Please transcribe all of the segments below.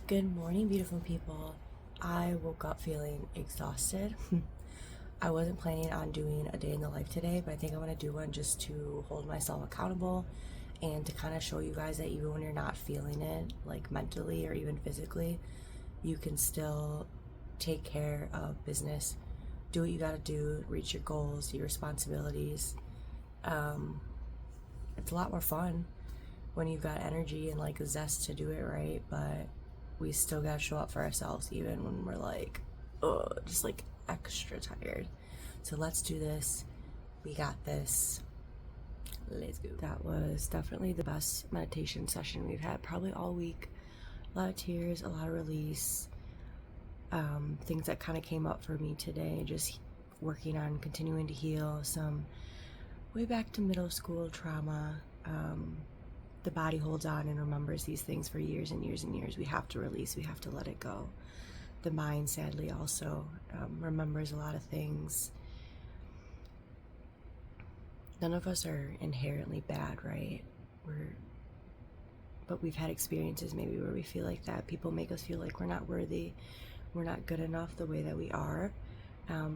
Good morning, beautiful people. I woke up feeling exhausted. I wasn't planning on doing a day in the life today, but I think I want to do one just to hold myself accountable and to kind of show you guys that even when you're not feeling it, like mentally or even physically, you can still take care of business, do what you got to do, reach your goals, your responsibilities. Um, it's a lot more fun when you've got energy and like a zest to do it right, but we still gotta show up for ourselves even when we're like, oh, just like extra tired. So let's do this. We got this. Let's go. That was definitely the best meditation session we've had probably all week. A lot of tears, a lot of release. Things that kind of came up for me today, just working on continuing to heal some way back to middle school trauma. The body holds on and remembers these things for years and years and years. We have to release, we have to let it go. The mind, sadly, also remembers a lot of things. None of us are inherently bad, right? But we've had experiences maybe where we feel like that. People make us feel like we're not worthy, we're not good enough the way that we are.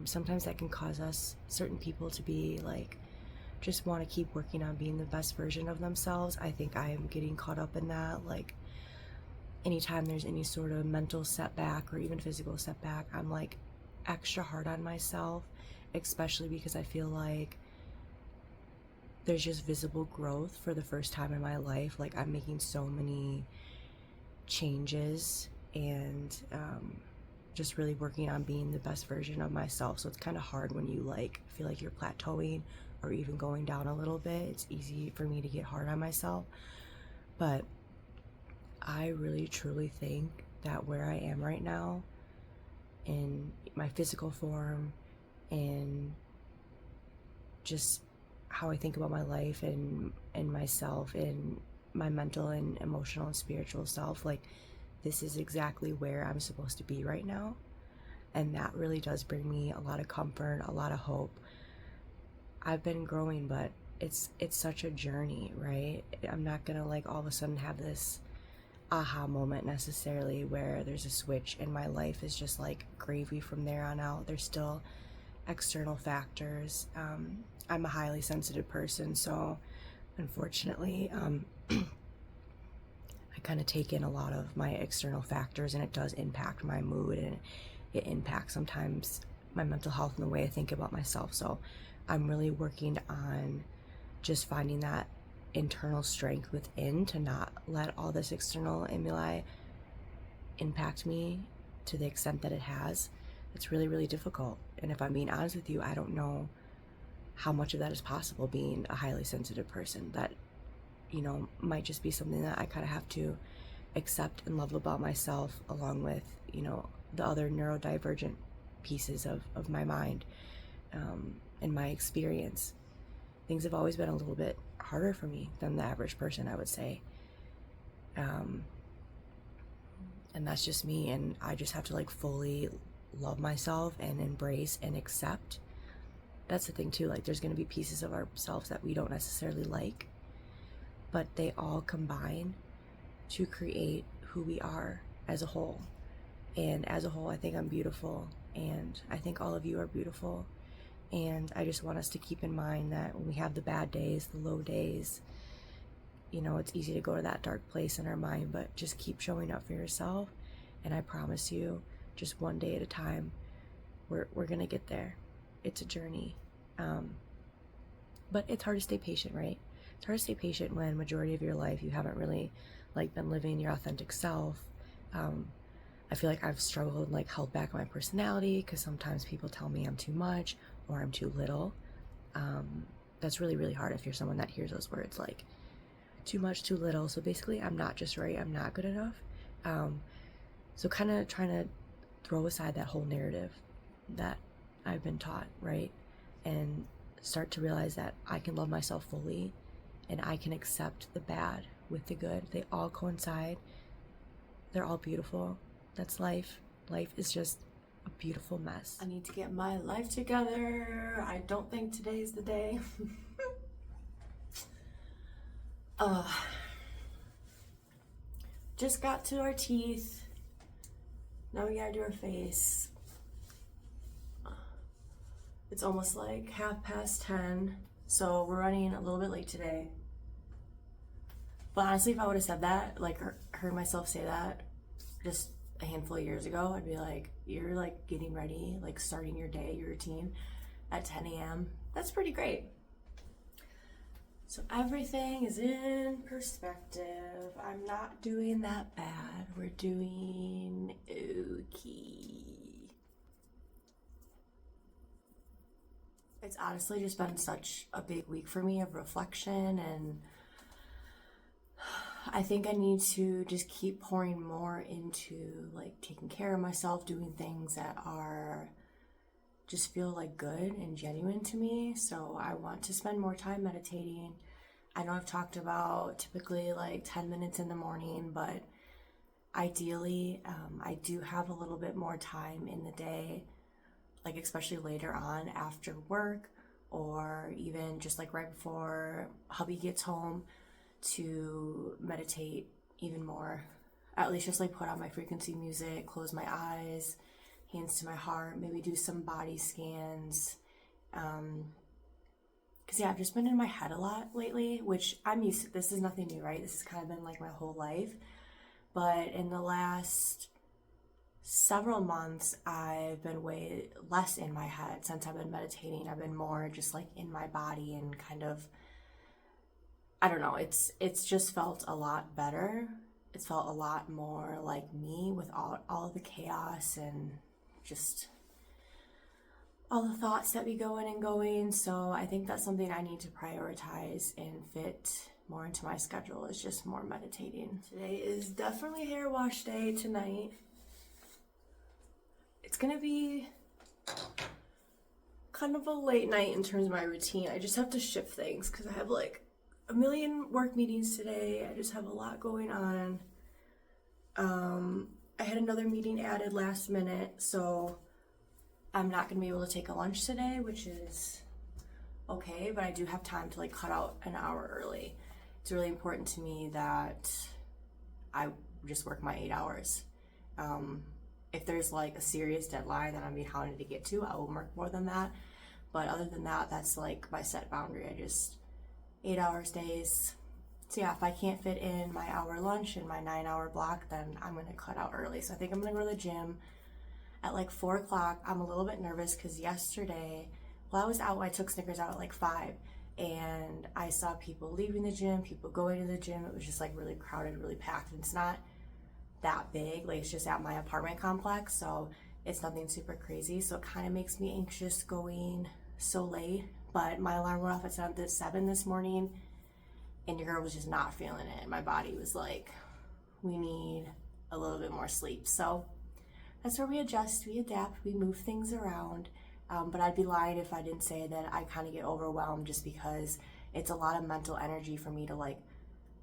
Sometimes that can cause us, certain people, to be like, just want to keep working on being the best version of themselves. I think I am getting caught up in that. Like, anytime there's any sort of mental setback or even physical setback, I'm like extra hard on myself, especially because I feel like there's just visible growth for the first time in my life. Like, I'm making so many changes and just really working on being the best version of myself. So it's kind of hard when you like feel like you're plateauing or even going down a little bit. It's easy for me to get hard on myself, but I really truly think that where I am right now in my physical form and just how I think about my life and myself and my mental and emotional and spiritual self, like, this is exactly where I'm supposed to be right now. And that really does bring me a lot of comfort, a lot of hope. I've been growing, but it's such a journey, right? I'm not gonna like all of a sudden have this aha moment necessarily where there's a switch and my life is just like gravy from there on out. There's still external factors. I'm a highly sensitive person, so unfortunately, I kind of take in a lot of my external factors, and it does impact my mood, and it impacts sometimes my mental health and the way I think about myself. So I'm really working on just finding that internal strength within to not let all this external stimuli impact me to the extent that it has. It's really, really difficult. And if I'm being honest with you, I don't know how much of that is possible being a highly sensitive person. That, might just be something that I kind of have to accept and love about myself, along with, the other neurodivergent pieces of my mind and my experience. Things have always been a little bit harder for me than the average person, I would say. And that's just me, and I just have to like fully love myself and embrace and accept. That's the thing too, like, there's going to be pieces of ourselves that we don't necessarily like, but they all combine to create who we are as a whole. And as a whole, I think I'm beautiful, and I think all of you are beautiful. And I just want us to keep in mind that when we have the bad days, the low days, it's easy to go to that dark place in our mind, but just keep showing up for yourself. And I promise you, just one day at a time, we're gonna get there. It's a journey. But it's hard to stay patient, right? It's hard to stay patient when majority of your life you haven't really like been living your authentic self. I feel like I've struggled and like held back my personality because sometimes people tell me I'm too much or I'm too little. That's really, really hard if you're someone that hears those words like too much, too little. So basically, I'm not just right, I'm not good enough. So kind of trying to throw aside that whole narrative that I've been taught, right? And start to realize that I can love myself fully and I can accept the bad with the good. They all coincide. They're all beautiful. That's life. Life is just a beautiful mess. I need to get my life together. I don't think today's the day. Just got to our teeth. Now we gotta do our face. It's almost like 10:30, so we're running a little bit late today. But honestly, if I would have said that, like heard myself say that just a handful of years ago, I'd be like, you're like getting ready, like starting your day, your routine at 10 a.m. That's pretty great. So everything is in perspective. I'm not doing that bad. We're doing okay. It's honestly just been such a big week for me of reflection, and I think I need to just keep pouring more into like taking care of myself, doing things that are just feel like good and genuine to me. So I want to spend more time meditating. I know I've talked about typically like 10 minutes in the morning, but ideally I do have a little bit more time in the day, like especially later on after work, or even just like right before hubby gets home, to meditate even more. At least just like put on my frequency music, close my eyes, hands to my heart, maybe do some body scans. Because yeah, I've just been in my head a lot lately, which I'm used to. This is nothing new, right? This has kind of been like my whole life. But in the last several months, I've been way less in my head since I've been meditating. I've been more just like in my body and kind of, I don't know, it's just felt a lot better. It's felt a lot more like me without all of the chaos and just all the thoughts that be going and going. So I think that's something I need to prioritize and fit more into my schedule, is just more meditating. Today is definitely hair wash day tonight. It's gonna be kind of a late night in terms of my routine. I just have to shift things because I have like a million work meetings today. I just have a lot going on. I had another meeting added last minute, so I'm not gonna be able to take a lunch today, which is okay, but I do have time to like cut out an hour early. It's really important to me that I just work my 8 hours. If there's like a serious deadline that I'm behind to get to, I will work more than that. But other than that, that's like my set boundary. I just 8 hours days. So yeah, if I can't fit in my hour lunch in my 9-hour block, then I'm gonna cut out early. So I think I'm gonna go to the gym at like 4 o'clock. I'm a little bit nervous because yesterday, while I was out, I took Snickers out at like 5, and I saw people leaving the gym, people going to the gym. It was just like really crowded, really packed, and it's not that big, like it's just at my apartment complex, so it's nothing super crazy. So it kind of makes me anxious going so late. But my alarm went off at 7 this morning, and your girl was just not feeling it. My body was like, we need a little bit more sleep. So that's where we adjust, we adapt, we move things around. But I'd be lying if I didn't say that I kind of get overwhelmed, just because it's a lot of mental energy for me to like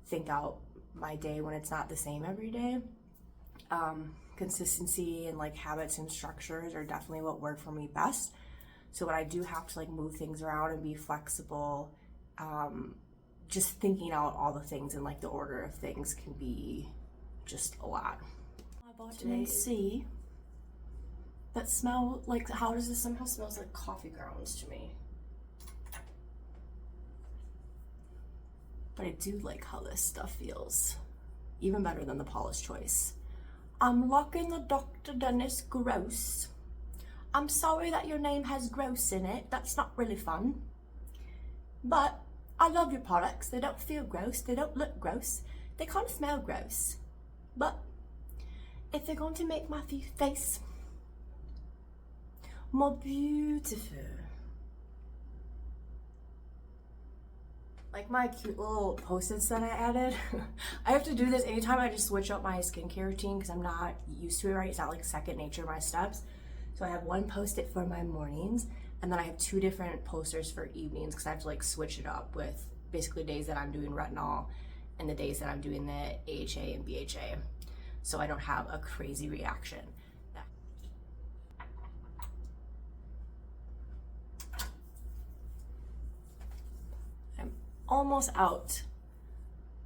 think out my day when it's not the same every day. Consistency and like habits and structures are definitely what work for me best. So when I do have to like move things around and be flexible, just thinking out all the things and like the order of things can be just a lot. I bought vitamin C that smell like, how does this somehow smells like coffee grounds to me? But I do like how this stuff feels, even better than the Paula's Choice. I'm locking the Dr. Dennis Gross. I'm sorry that your name has gross in it. That's not really fun. But I love your products. They don't feel gross. They don't look gross. They kind of smell gross. But if they're going to make my face more beautiful, like my cute little post-its that I added. I have to do this anytime I just switch up my skincare routine because I'm not used to it, right? It's not like second nature, my steps. So I have one post-it for my mornings, and then I have 2 different posters for evenings because I have to like switch it up with basically days that I'm doing retinol and the days that I'm doing the AHA and BHA. So I don't have a crazy reaction. Almost out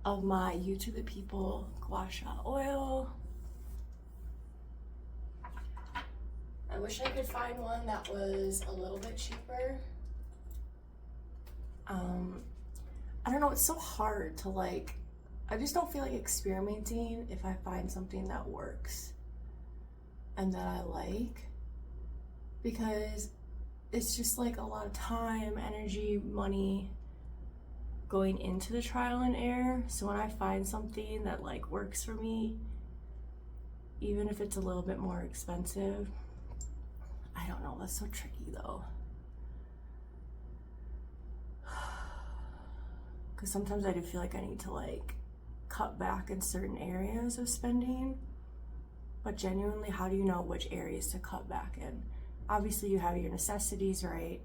of my You to the People gua sha oil. I wish I could find one that was a little bit cheaper. I don't know, it's so hard to like, I just don't feel like experimenting if I find something that works and that I like, because it's just like a lot of time, energy, money going into the trial and error. So when I find something that like works for me, even if it's a little bit more expensive, I don't know, that's so tricky though. Because sometimes I do feel like I need to like cut back in certain areas of spending, but genuinely, how do you know which areas to cut back in? Obviously you have your necessities, right?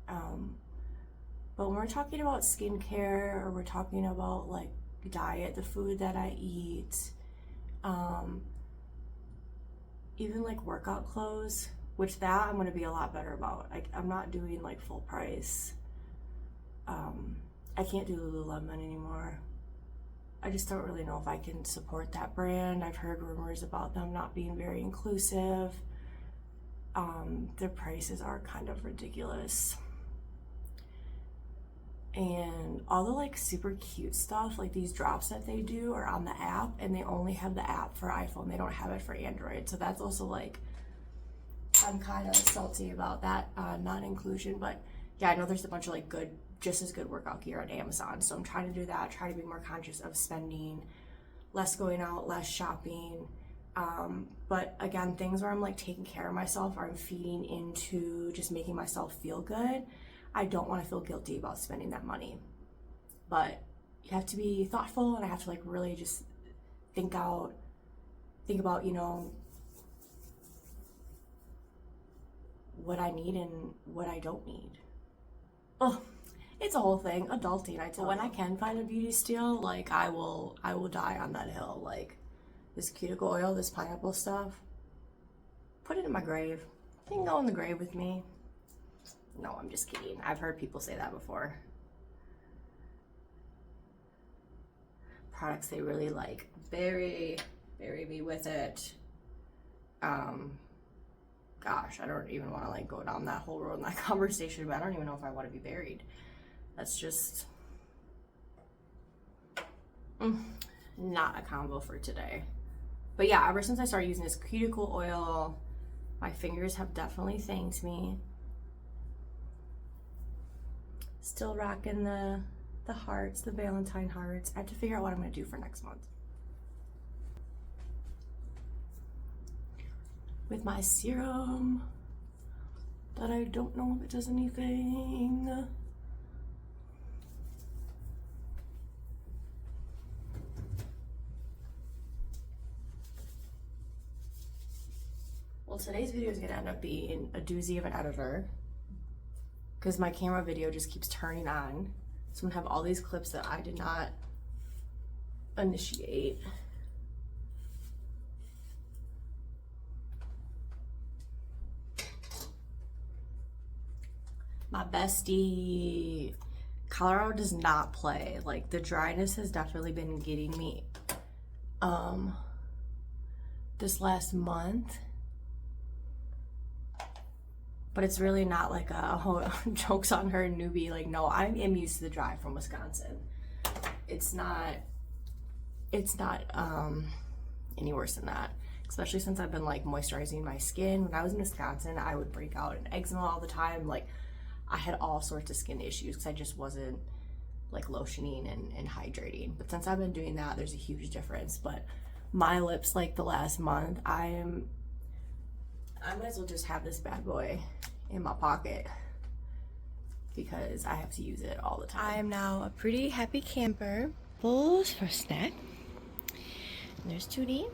But when we're talking about skincare, or we're talking about like diet, the food that I eat, even like workout clothes, which that I'm gonna be a lot better about. I'm not doing like full price. I can't do Lululemon anymore. I just don't really know if I can support that brand. I've heard rumors about them not being very inclusive. Their prices are kind of ridiculous. And all the like super cute stuff, like these drops that they do are on the app, and they only have the app for iPhone. They don't have it for Android. So that's also like, I'm kind of salty about that non-inclusion. But yeah, I know there's a bunch of like good, just as good workout gear on Amazon. So I'm trying to do that, try to be more conscious of spending, less going out, less shopping. But again, things where I'm like taking care of myself, or I'm feeding into just making myself feel good. I don't want to feel guilty about spending that money. But you have to be thoughtful, and I have to like really just think about, you know, what I need and what I don't need. Oh, it's a whole thing, adulting, I tell you. When I can find a beauty steal, like I will die on that hill. Like this cuticle oil, this pineapple stuff, put it in my grave. It can go in the grave with me. No, I'm just kidding. I've heard people say that before. Products they really like, bury me with it. Gosh, I don't even want to like go down that whole road in that conversation, but I don't even know if I want to be buried. That's just not a combo for today. But yeah, ever since I started using this cuticle oil, my fingers have definitely thanked me. Still rocking the hearts, the Valentine hearts. I have to figure out what I'm gonna do for next month with my serum that I don't know if it does anything. Well, today's video is gonna end up being a doozy of an editor, because my camera video just keeps turning on. So I'm gonna have all these clips that I did not initiate. My bestie, Colorado does not play. Like the dryness has definitely been getting me this last month. But it's really not like a whole joke's on her newbie. Like, no, I am used to the dry from Wisconsin. It's not any worse than that. Especially since I've been like moisturizing my skin. When I was in Wisconsin, I would break out in eczema all the time. Like I had all sorts of skin issues because I just wasn't like lotioning and hydrating. But since I've been doing that, there's a huge difference. But my lips, like the last month, I might as well just have this bad boy in my pocket because I have to use it all the time. I am now a pretty happy camper. Bowls for a snack. And there's Tootie.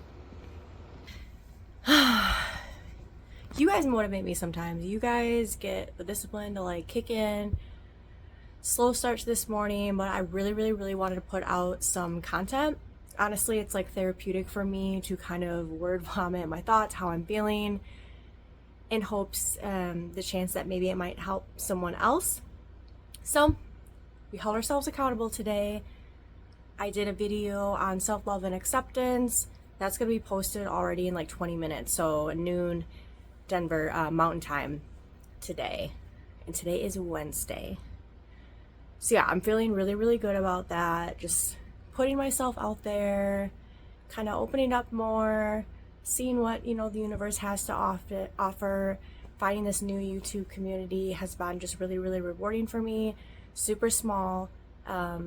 You guys motivate me sometimes. You guys get the discipline to like kick in. Slow starts this morning, but I really wanted to put out some content. Honestly, it's like therapeutic for me to kind of word vomit my thoughts, how I'm feeling, in hopes the chance that maybe it might help someone else. So we held ourselves accountable today. I did a video on self-love and acceptance. That's gonna be posted already in like 20 minutes. So at noon Denver Mountain Time today, and today is Wednesday. So yeah, I'm feeling really, really good about that. Just putting myself out there, kind of opening up more, seeing what, you know, the universe has to offer. Finding this new YouTube community has been just really, really rewarding for me. Super small. I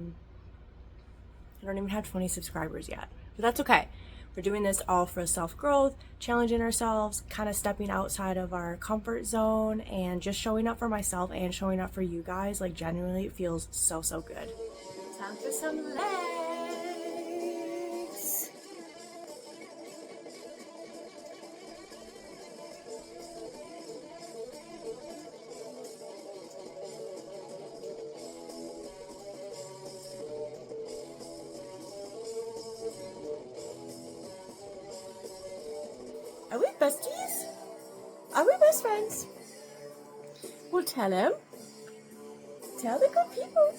don't even have 20 subscribers yet, but that's okay. We're doing this all for self-growth, challenging ourselves, kind of stepping outside of our comfort zone, and just showing up for myself and showing up for you guys. Like, genuinely, it feels so, so good. Time for some legs. Are we besties? Are we best friends? Well, tell him. Tell the good people.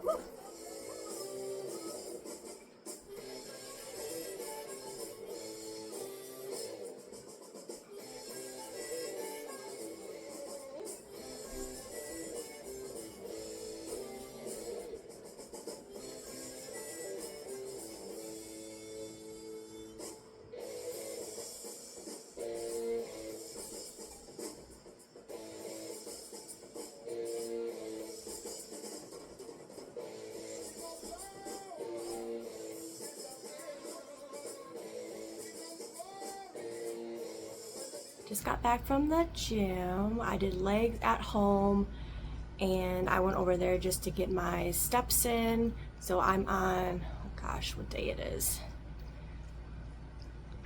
Woo. Just got back from the gym. I did legs at home, and I went over there just to get my steps in. So I'm on, oh gosh, what day it is.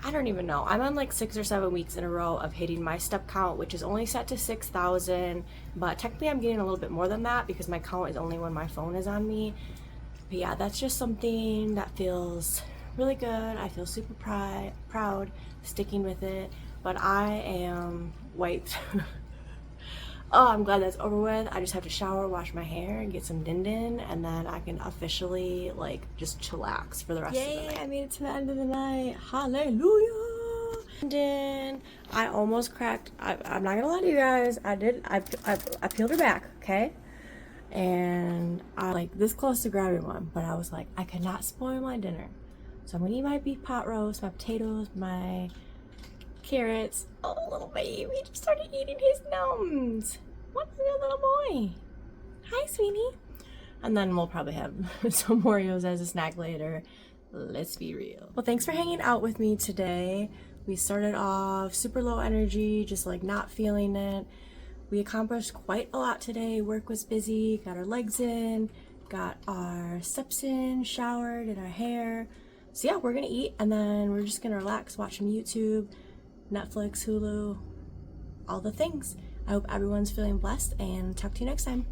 I don't even know. I'm on like 6 or 7 weeks in a row of hitting my step count, which is only set to 6,000, but technically I'm getting a little bit more than that because my count is only when my phone is on me. But yeah, that's just something that feels really good. I feel super proud sticking with it, but I am wiped. Oh, I'm glad that's over with. I just have to shower, wash my hair, and get some din, and then I can officially like just chillax for the rest of the night. I made it to the end of the night. Hallelujah. Din. I almost cracked. I'm not gonna lie to you guys. I peeled her back, okay? And I like this close to grabbing one, but I was like, I cannot spoil my dinner. So I'm gonna eat my beef pot roast, my potatoes, my carrots. Oh, little baby just started eating his gnomes. What's a good little boy? Hi, sweetie. And then we'll probably have some Oreos as a snack later. Let's be real. Well, thanks for hanging out with me today. We started off super low energy, just like not feeling it. We accomplished quite a lot today. Work was busy, got our legs in, got our steps in, showered, did our hair. So yeah, we're gonna eat and then we're just gonna relax, watch some YouTube, Netflix, Hulu, all the things. I hope everyone's feeling blessed and talk to you next time.